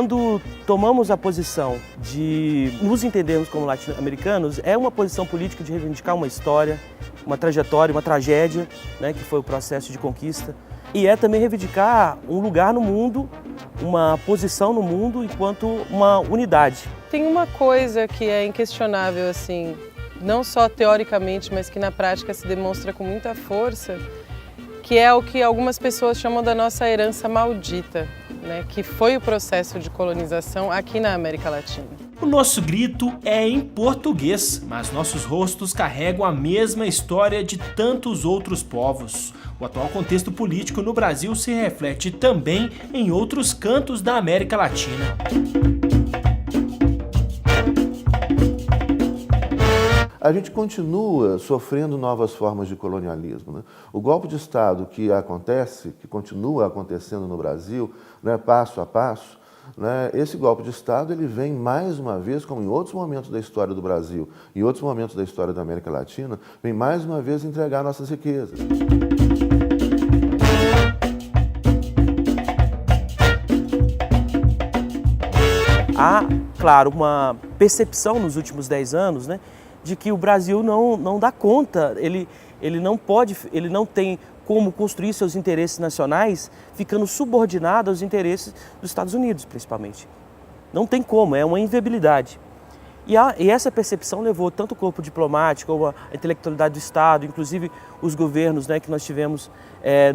quando tomamos a posição de nos entendermos como latino-americanos, é uma posição política de reivindicar uma história, uma trajetória, uma tragédia, né, que foi o processo de conquista. E é também reivindicar um lugar no mundo, uma posição no mundo enquanto uma unidade. Tem uma coisa que é inquestionável, assim, não só teoricamente, mas que na prática se demonstra com muita força, que é o que algumas pessoas chamam da nossa herança maldita, né, que foi o processo de colonização aqui na América Latina. O nosso grito é em português, mas nossos rostos carregam a mesma história de tantos outros povos. O atual contexto político no Brasil se reflete também em outros cantos da América Latina. A gente continua sofrendo novas formas de colonialismo, né? O golpe de Estado que acontece, que continua acontecendo no Brasil, né, passo a passo, né, esse golpe de Estado ele vem mais uma vez, como em outros momentos da história do Brasil e outros momentos da história da América Latina, vem mais uma vez entregar nossas riquezas. Há, claro, uma percepção nos últimos 10 anos, né, de que o Brasil não dá conta, ele não tem como construir seus interesses nacionais ficando subordinado aos interesses dos Estados Unidos, principalmente. Não tem como, é uma inviabilidade. E essa percepção levou tanto o corpo diplomático, como a intelectualidade do Estado, inclusive os governos, né, que nós tivemos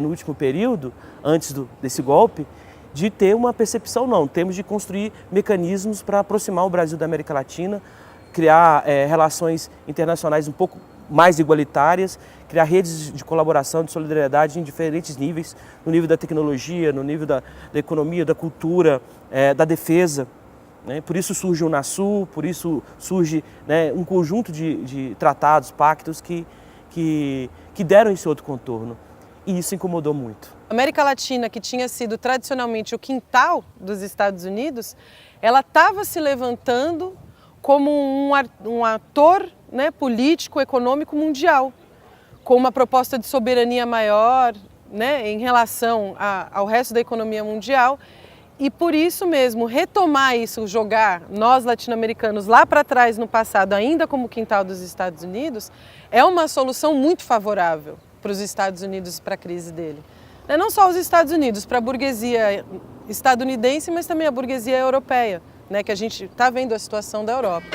no último período, antes desse golpe, de ter uma percepção, não, temos de construir mecanismos para aproximar o Brasil da América Latina, criar relações internacionais um pouco mais igualitárias, criar redes de colaboração, de solidariedade em diferentes níveis, no nível da tecnologia, no nível da economia, da cultura, da defesa. Né? Por isso surge o Unasul, por isso surge, né, um conjunto de tratados, pactos que deram esse outro contorno. E isso incomodou muito. A América Latina, que tinha sido tradicionalmente o quintal dos Estados Unidos, ela estava se levantando como um ator, né, político, econômico mundial, com uma proposta de soberania maior, né, em relação ao resto da economia mundial. E por isso mesmo, retomar isso, jogar nós latino-americanos lá para trás no passado, ainda como quintal dos Estados Unidos, é uma solução muito favorável para os Estados Unidos e para a crise dele. Não só os Estados Unidos, para a burguesia estadunidense, mas também a burguesia europeia, né, que a gente está vendo a situação da Europa.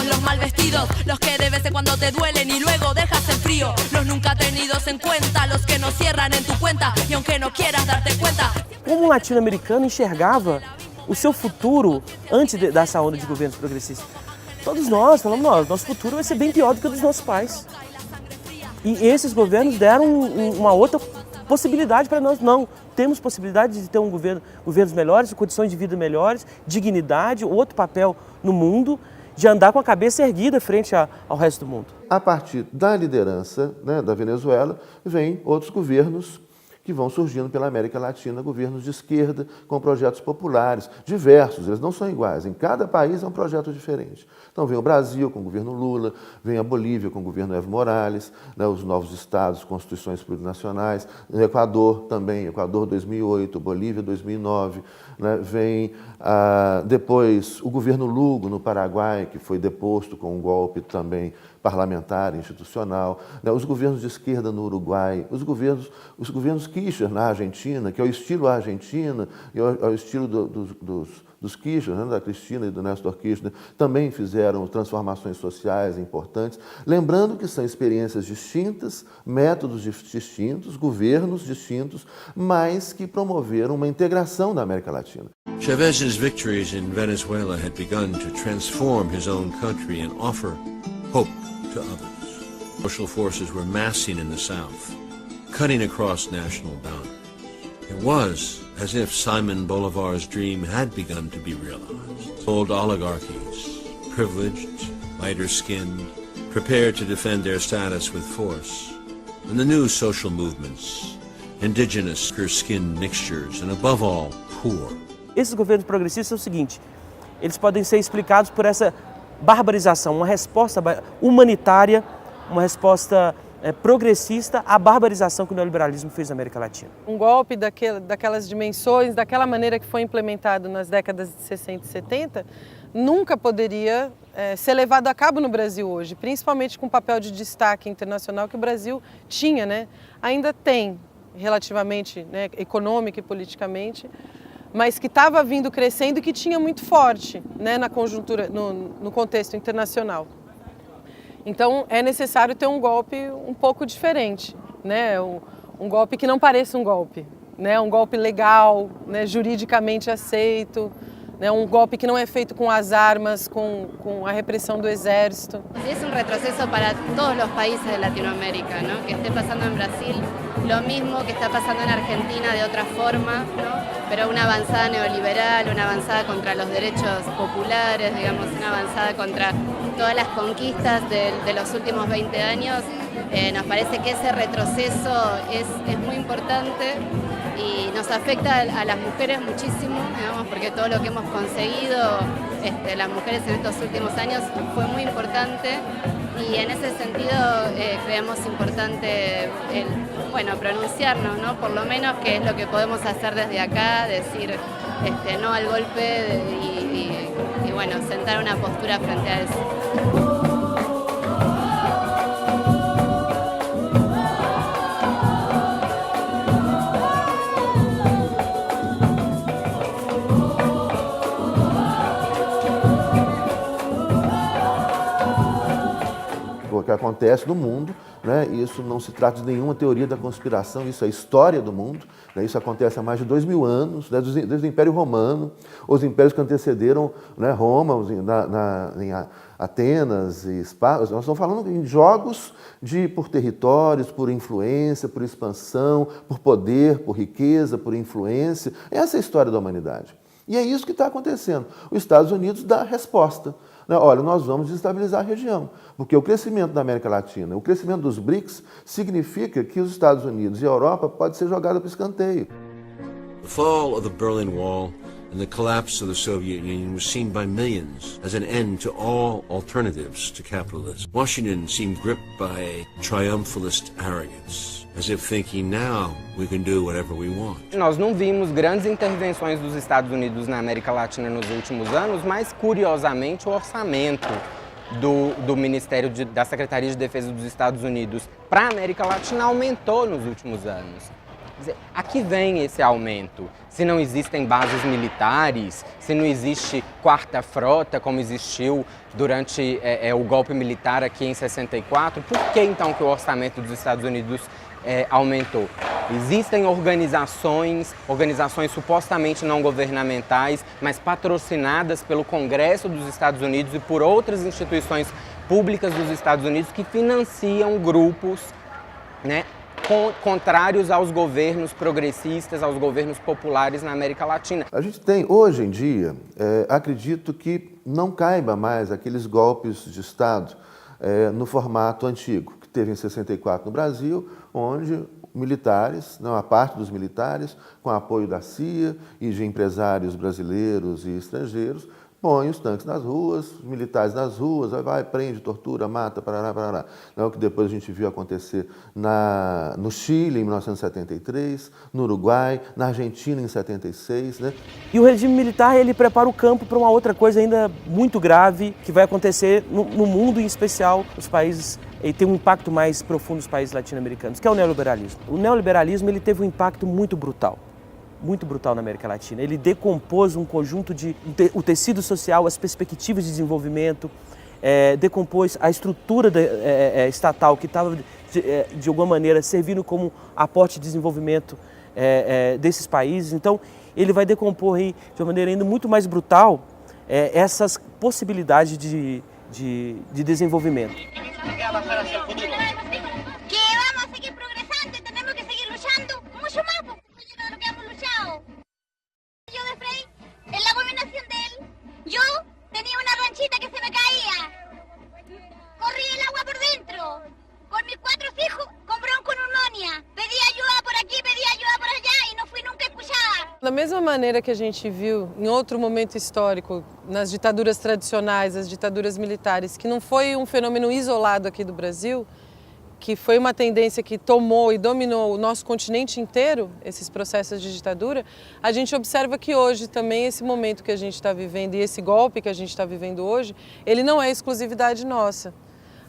Los mal vestidos, los que de vez en cuando te duelen y luego dejas en frío, los nunca tenidos en cuenta, los que no cierran en tu cuenta y aunque no quieras darte cuenta. Como um latino-americano enxergava o seu futuro antes dessa onda de governos progressistas? Todos nós falamos, nosso futuro vai ser bem pior do que o dos nossos pais. E esses governos deram uma outra possibilidade para nós. Não, temos possibilidade de ter governos melhores, condições de vida melhores, dignidade, outro papel no mundo, de andar com a cabeça erguida frente ao resto do mundo. A partir da liderança, né, da Venezuela, vem outros governos que vão surgindo pela América Latina, governos de esquerda com projetos populares, diversos, eles não são iguais, em cada país é um projeto diferente. Então vem o Brasil com o governo Lula, vem a Bolívia com o governo Evo Morales, né, os novos estados, constituições plurinacionais, o Equador também, Equador 2008, Bolívia 2009, né, vem depois o governo Lugo no Paraguai, que foi deposto com um golpe também parlamentar, institucional, né, os governos de esquerda no Uruguai, os governos Kirchner na Argentina, que é o estilo Argentina, e é o estilo dos Kirchner, né, da Cristina e do Néstor Kirchner, também fizeram transformações sociais importantes, lembrando que são experiências distintas, métodos distintos, governos distintos, mas que promoveram uma integração da América Latina. Chávez's victories in Venezuela had begun to transform his own country and offer hope to others. Social forces were massing in the South, cutting across national boundaries. It was as if Simon Bolivar's dream had begun to be realized. Old oligarchies, privileged, lighter-skinned, prepared to defend their status with force. And the new social movements, indigenous, skinned mixtures, and above all, poor. Esses governos progressistas são o seguinte, eles podem ser explicados por essa barbarização, uma resposta humanitária, uma resposta progressista à barbarização que o neoliberalismo fez na América Latina. Um golpe daquelas dimensões, daquela maneira que foi implementado nas décadas de 60 e 70, nunca poderia ser levado a cabo no Brasil hoje, principalmente com o papel de destaque internacional que o Brasil tinha, né? Ainda tem, relativamente, né, econômica e politicamente, mas que estava vindo crescendo e que tinha muito forte, né, na conjuntura, no contexto internacional. Então é necessário ter um golpe um pouco diferente, né? Um golpe que não pareça um golpe, né? Um golpe legal, né? Juridicamente aceito, né? Um golpe que não é feito com as armas, com a repressão do exército. Es un retroceso para todos los países de Latinoamérica, ¿no? Que esté pasando en Brasil lo mismo que está pasando en Argentina de otra forma, ¿no? Pero una avanzada neoliberal, una avanzada contra los derechos populares, digamos, una avanzada contra todas las conquistas de los últimos 20 años. Nos parece que ese retroceso es muy importante y nos afecta a las mujeres muchísimo, digamos, porque todo lo que hemos conseguido las mujeres en estos últimos años fue muy importante y en ese sentido creemos importante pronunciarnos, ¿no? Por lo menos qué es lo que podemos hacer desde acá, decir no al golpe y bueno, sentar una postura frente a eso. O que acontece no mundo, né? Isso não se trata de nenhuma teoria da conspiração, isso é história do mundo, né? Isso acontece há mais de 2000 anos, né? Desde o Império Romano, os impérios que antecederam, né, Roma, em Atenas e Esparta. Nós estamos falando em jogos por territórios, por influência, por expansão, por poder, por riqueza, por influência. Essa é a história da humanidade. E é isso que está acontecendo. Os Estados Unidos dá a resposta. Olha, nós vamos desestabilizar a região, porque o crescimento da América Latina, o crescimento dos BRICS, significa que os Estados Unidos e a Europa pode ser jogada para o escanteio. The fall of the Berlin Wall and the collapse of the Soviet Union was seen by millions as an end to all alternatives to capitalism. Washington seemed gripped by a triumphalist arrogance, as if thinking now we can do whatever we want. Nós não vimos grandes intervenções dos Estados Unidos na América Latina nos últimos anos, mas curiosamente o orçamento do Ministério da Secretaria de Defesa dos Estados Unidos para a América Latina aumentou nos últimos anos. Quer dizer, aqui vem esse aumento. Se não existem bases militares, se não existe quarta frota como existiu durante o golpe militar aqui em 64, por que então que o orçamento dos Estados Unidos aumentou? Existem organizações supostamente não governamentais, mas patrocinadas pelo Congresso dos Estados Unidos e por outras instituições públicas dos Estados Unidos que financiam grupos, né, contrários aos governos progressistas, aos governos populares na América Latina. A gente tem, hoje em dia, acredito que não caiba mais aqueles golpes de Estado no formato antigo, que teve em 64 no Brasil, onde militares, uma parte dos militares, com apoio da CIA e de empresários brasileiros e estrangeiros, põe os tanques nas ruas, os militares nas ruas, vai, prende, tortura, mata, parará. É o que depois a gente viu acontecer no Chile, em 1973, no Uruguai, na Argentina, em 76. Né? E o regime militar, ele prepara o campo para uma outra coisa ainda muito grave, que vai acontecer no mundo, em especial nos países, e tem um impacto mais profundo nos países latino-americanos, que é o neoliberalismo. O neoliberalismo, ele teve um impacto muito brutal na América Latina. Ele decompôs um conjunto o tecido social, as perspectivas de desenvolvimento, decompôs a estrutura estatal que estava, de alguma maneira, servindo como aporte de desenvolvimento desses países. Então, ele vai decompor aí, de uma maneira ainda muito mais brutal essas possibilidades de desenvolvimento. qué va a pasar hacia el futuro? Que vamos a seguir progresando y tenemos que seguir luchando mucho más por lo que hemos luchado. Yo de Frey, en la abominación de él, yo tenía una ranchita que se me caía. Corrí el agua por dentro. Con mis 4 hijos, con bronconeumonia. Pedi ayuda por aqui, pedi ayuda por allá e não fui nunca escuchada. Da mesma maneira que a gente viu em outro momento histórico, nas ditaduras tradicionais, as ditaduras militares, que não foi um fenômeno isolado aqui do Brasil, que foi uma tendência que tomou e dominou o nosso continente inteiro, esses processos de ditadura, a gente observa que hoje também esse momento que a gente está vivendo e esse golpe que a gente está vivendo hoje, ele não é exclusividade nossa.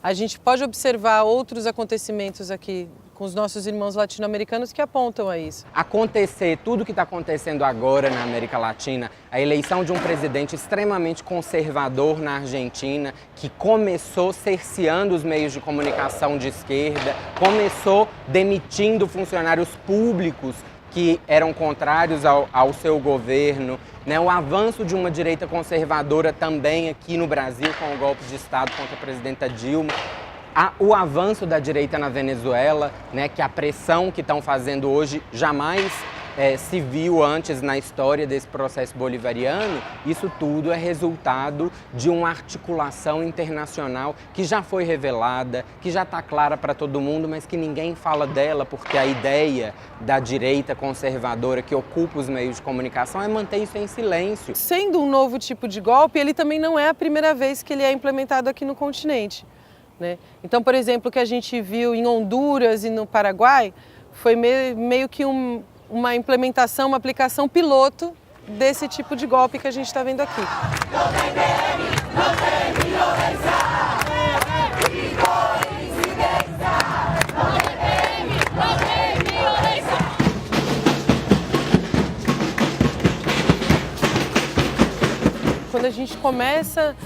A gente pode observar outros acontecimentos aqui com os nossos irmãos latino-americanos que apontam a isso. Acontecer tudo o que está acontecendo agora na América Latina, a eleição de um presidente extremamente conservador na Argentina, que começou cerceando os meios de comunicação de esquerda, começou demitindo funcionários públicos que eram contrários ao seu governo, né? O avanço de uma direita conservadora também aqui no Brasil com o golpe de Estado contra a presidenta Dilma, o avanço da direita na Venezuela, né? Que a pressão que estão fazendo hoje jamais se viu antes na história desse processo bolivariano. Isso tudo é resultado de uma articulação internacional que já foi revelada, que já está clara para todo mundo, mas que ninguém fala dela porque a ideia da direita conservadora que ocupa os meios de comunicação é manter isso em silêncio. Sendo um novo tipo de golpe, ele também não é a primeira vez que ele é implementado aqui no continente, né? Então, por exemplo, o que a gente viu em Honduras e no Paraguai foi meio que uma implementação, uma aplicação piloto desse tipo de golpe que a gente está vendo aqui. Quando a gente começa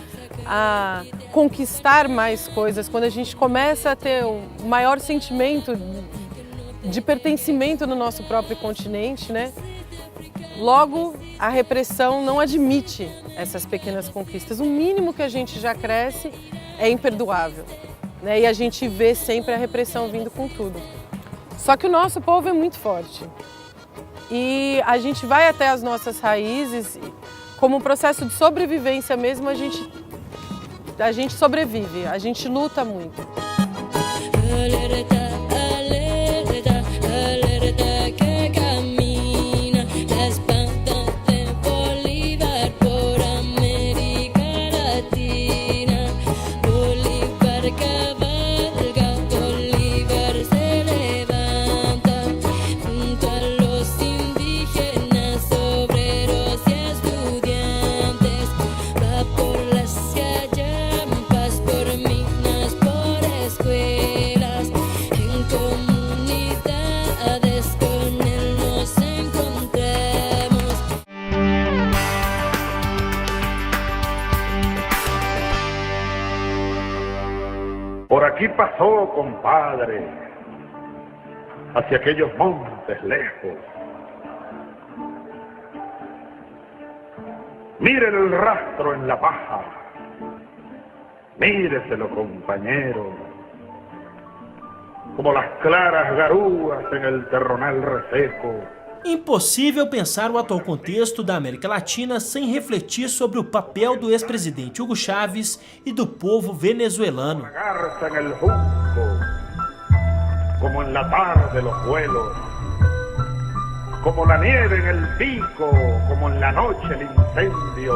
a conquistar mais coisas, quando a gente começa a ter um maior sentimento de pertencimento no nosso próprio continente, né? Logo, a repressão não admite essas pequenas conquistas. O mínimo que a gente já cresce é imperdoável, né? E a gente vê sempre a repressão vindo com tudo. Só que o nosso povo é muito forte. E a gente vai até as nossas raízes, como um processo de sobrevivência mesmo, a gente sobrevive, a gente luta muito. Por aquí pasó, compadre, hacia aquellos montes lejos. Mire el rastro en la paja, míreselo, compañero, como las claras garúas en el terronal reseco. Impossível pensar o atual contexto da América Latina sem refletir sobre o papel do ex-presidente Hugo Chávez e do povo venezuelano. En el junco, como en la tarde los vuelos, como la nieve en el pico, como en la noche el incendio,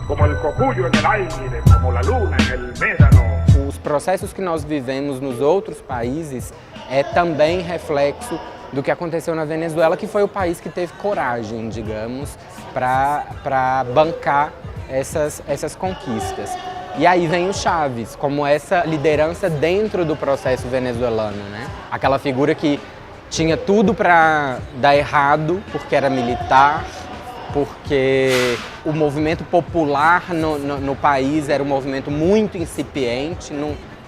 como el cocuyo en el aire, como la luna en el médano. Os processos que nós vivemos nos outros países é também reflexo do que aconteceu na Venezuela, que foi o país que teve coragem, digamos, para bancar essas conquistas. E aí vem o Chávez, como essa liderança dentro do processo venezuelano, né? Aquela figura que tinha tudo para dar errado, porque era militar, porque o movimento popular no país era um movimento muito incipiente,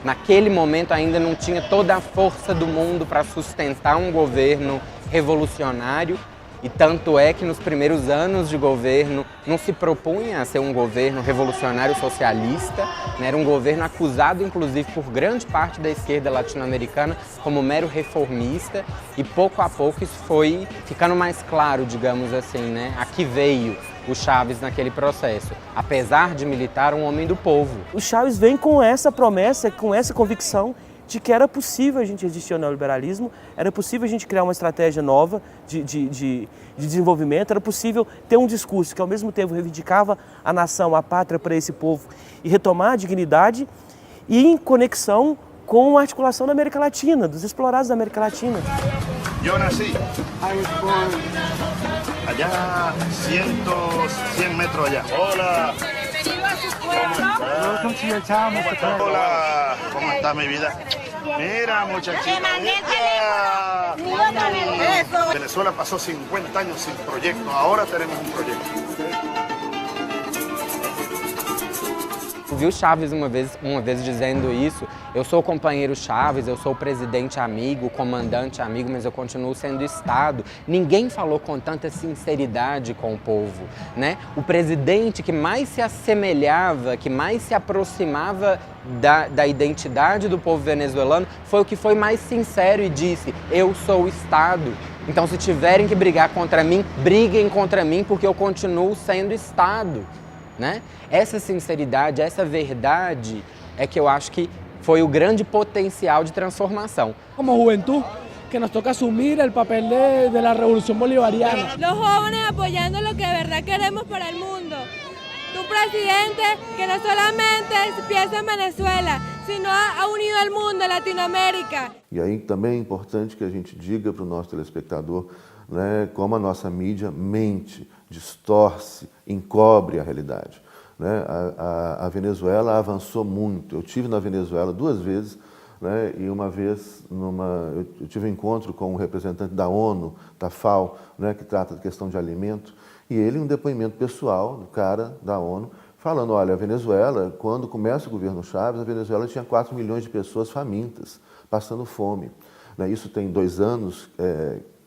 naquele momento ainda não tinha toda a força do mundo para sustentar um governo revolucionário, E tanto é que nos primeiros anos de governo não se propunha a ser um governo revolucionário socialista, né? Era um governo acusado, inclusive, por grande parte da esquerda latino-americana como mero reformista, e pouco a pouco isso foi ficando mais claro, digamos assim, né? A que veio o Chávez naquele processo, apesar de militar, um homem do povo. O Chávez vem com essa promessa, com essa convicção de que era possível a gente resistir ao neoliberalismo, era possível a gente criar uma estratégia nova de desenvolvimento, era possível ter um discurso que ao mesmo tempo reivindicava a nação, a pátria para esse povo e retomar a dignidade, e em conexão com a articulação da América Latina, dos explorados da América Latina. Yo nací allá 100 metros allá. Hola. Hola, ¿cómo está mi vida? Mira, muchachita. Venezuela pasó 50 años sin proyecto, ahora tenemos un proyecto. Vi o Chávez uma vez dizendo isso: eu sou o companheiro Chávez, eu sou o presidente amigo, o comandante amigo, mas eu continuo sendo Estado. Ninguém falou com tanta sinceridade com o povo, né? O presidente que mais se assemelhava, que mais se aproximava da identidade do povo venezuelano foi o que foi mais sincero e disse: eu sou o Estado. Então, se tiverem que brigar contra mim, briguem contra mim, porque eu continuo sendo Estado. Né? Essa sinceridade, essa verdade é que eu acho que foi o grande potencial de transformação. Como juventud, que nos toca assumir o papel de la revolución bolivariana. Los jóvenes apoyando lo que de verdad queremos para el mundo. Un presidente que no solamente piensa en Venezuela, sino ha unido al mundo, a Latinoamérica. E aí também é importante que a gente diga para o nosso telespectador, né, como a nossa mídia mente, distorce, encobre a realidade. Né? A Venezuela avançou muito. Eu estive na Venezuela 2 vezes, né, e uma vez eu tive um encontro com um representante da ONU, da FAO, né, que trata de questão de alimento, e ele, um depoimento pessoal do cara da ONU, falando: olha, a Venezuela, quando começa o governo Chávez, a Venezuela tinha 4 milhões de pessoas famintas, passando fome. Né? Isso tem 2 anos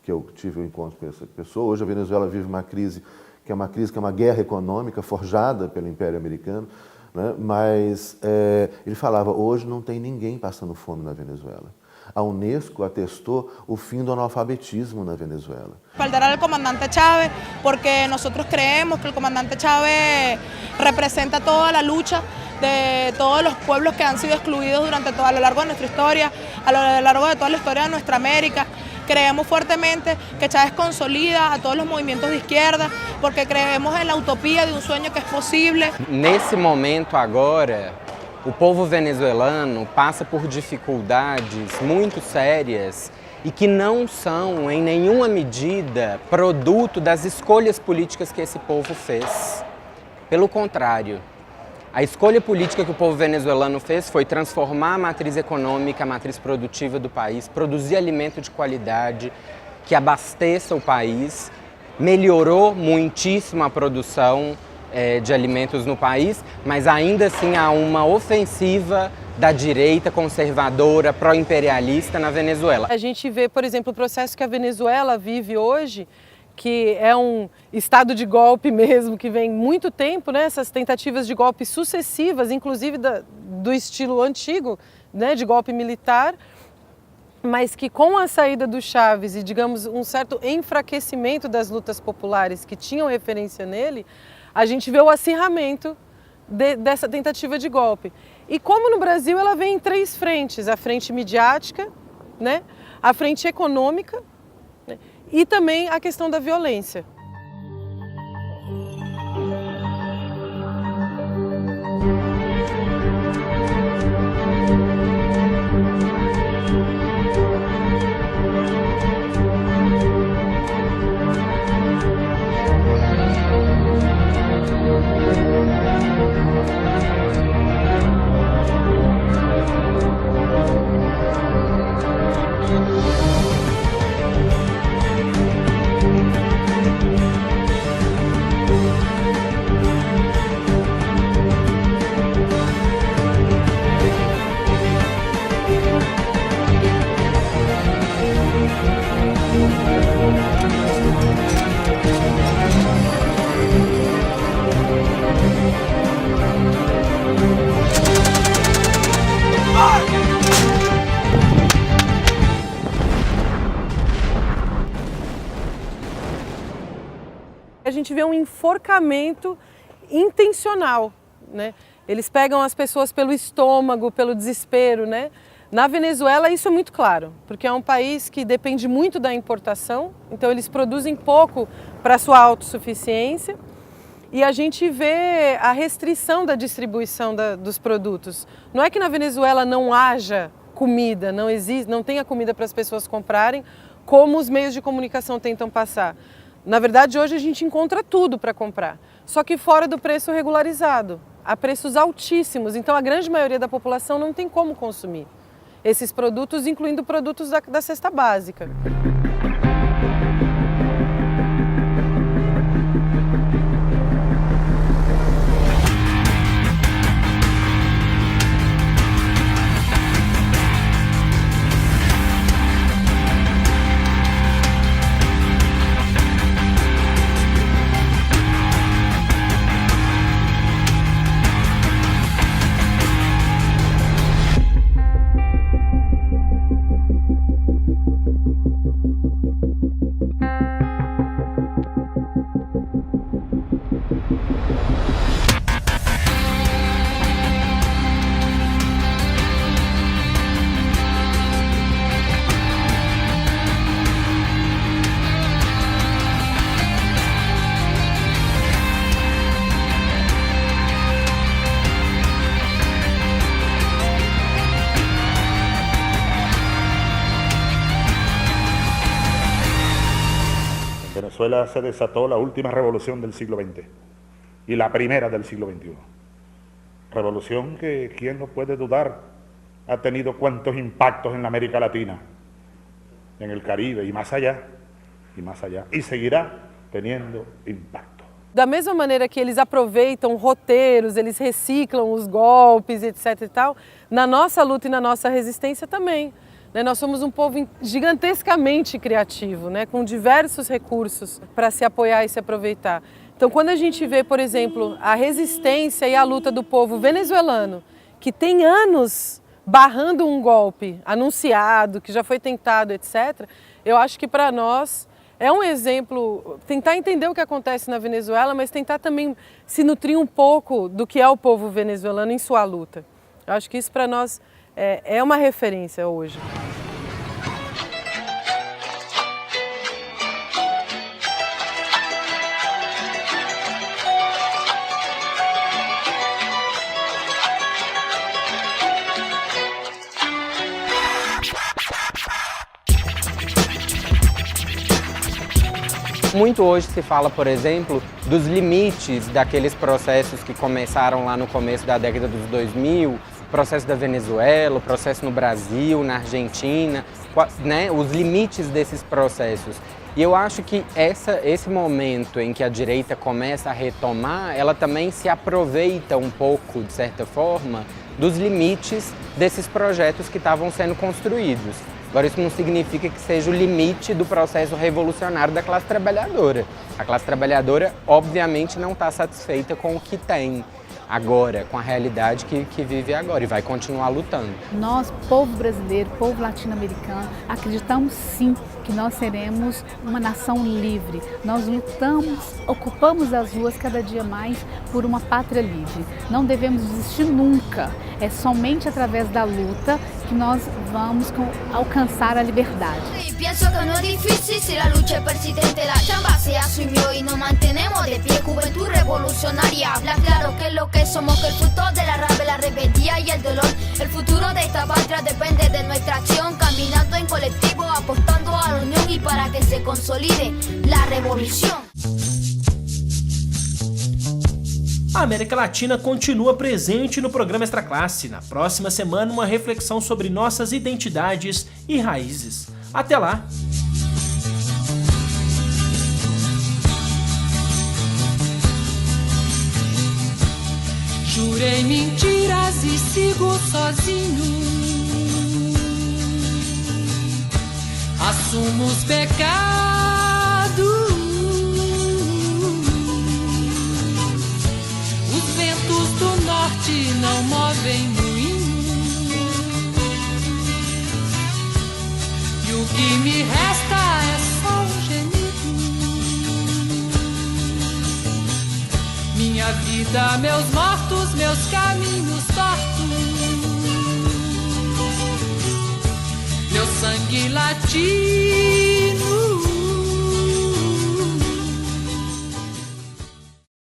que eu tive um encontro com essa pessoa. Hoje a Venezuela vive uma crise que é uma guerra econômica forjada pelo Império Americano, né? Mas ele falava: hoje não tem ninguém passando fome na Venezuela. A Unesco atestou o fim do analfabetismo na Venezuela. Respaldar al comandante Chávez porque nosotros creemos que el comandante Chávez representa toda la lucha de todos los pueblos que han sido excluidos a lo largo de nuestra historia, a lo largo de toda la historia de nuestra América. Creemos fuertemente que Chávez consolida a todos los movimientos de izquierda, porque creemos en la utopía de un sueño que es posible. Nesse momento agora, o povo venezuelano passa por dificuldades muito sérias e que não são, em nenhuma medida, produto das escolhas políticas que esse povo fez. Pelo contrário, a escolha política que o povo venezuelano fez foi transformar a matriz econômica, a matriz produtiva do país, produzir alimento de qualidade que abasteça o país, melhorou muitíssimo a produção de alimentos no país, mas ainda assim há uma ofensiva da direita conservadora, pró-imperialista na Venezuela. A gente vê, por exemplo, o processo que a Venezuela vive hoje, que é um estado de golpe mesmo, que vem muito tempo, né? Essas tentativas de golpe sucessivas, inclusive do estilo antigo, né? De golpe militar, mas que com a saída do Chávez e, digamos, um certo enfraquecimento das lutas populares que tinham referência nele, a gente vê o acirramento dessa tentativa de golpe. E como no Brasil ela vem em 3 frentes: a frente midiática, né? A frente econômica, né? E também a questão da violência. gente vê um enforcamento intencional, né? Eles pegam as pessoas pelo estômago, pelo desespero, né? Na Venezuela isso é muito claro, porque é um país que depende muito da importação, então eles produzem pouco para sua autossuficiência e a gente vê a restrição da distribuição dos produtos. Não é que na Venezuela não haja comida, não tenha comida para as pessoas comprarem, como os meios de comunicação tentam passar. Na verdade, hoje a gente encontra tudo para comprar, só que fora do preço regularizado, a preços altíssimos. Então a grande maioria da população não tem como consumir esses produtos, incluindo produtos da cesta básica. Venezuela se desató la última revolución del siglo XX y la primera del siglo XXI. Revolución que, ¿quién no puede dudar?, ha tenido cuantos impactos en la América Latina, en el Caribe y más allá, y seguirá teniendo impacto. Da mesma maneira que eles aproveitam roteiros, eles reciclam os golpes, etc. e tal, na nossa luta e na nossa resistência também. Nós somos um povo gigantescamente criativo, né, com diversos recursos para se apoiar e se aproveitar. Então, quando a gente vê, por exemplo, a resistência e a luta do povo venezuelano, que tem anos barrando um golpe anunciado, que já foi tentado, etc., eu acho que para nós é um exemplo, tentar entender o que acontece na Venezuela, mas tentar também se nutrir um pouco do que é o povo venezuelano em sua luta. Eu acho que isso para nós é uma referência hoje. Muito hoje se fala, por exemplo, dos limites daqueles processos que começaram lá no começo da década dos 2000, o processo da Venezuela, o processo no Brasil, na Argentina, né, os limites desses processos. E eu acho que esse momento em que a direita começa a retomar, ela também se aproveita um pouco, de certa forma, dos limites desses projetos que estavam sendo construídos. Agora, isso não significa que seja o limite do processo revolucionário da classe trabalhadora. A classe trabalhadora, obviamente, não está satisfeita com o que tem agora, com a realidade que vive agora e vai continuar lutando. Nós, povo brasileiro, povo latino-americano, acreditamos sim que nós seremos uma nação livre. Nós lutamos, ocupamos as ruas cada dia mais por uma pátria livre. Não devemos desistir nunca. É somente através da luta que nós vamos alcançar a liberdade. Pienso que no es difícil si la lucha es persistente, la chamba se asumió y nos mantenemos de pie. Juventud revolucionaria, habla claro que es lo que somos, que el fruto de la rabia, la rebeldía y el dolor. El futuro de esta patria depende de nuestra acción, caminando en colectivo, apostando a la unión y para que se consolide la revolución. A América Latina continua presente no programa Extra Classe. Na próxima semana, uma reflexão sobre nossas identidades e raízes. Até lá! Jurei mentiras e sigo sozinho. Assumo os pecados. Os ventos do norte não movem moinho. E o que me resta é só um gemido. vida, meus mortos, meus caminhos tortos, meu sangue latino.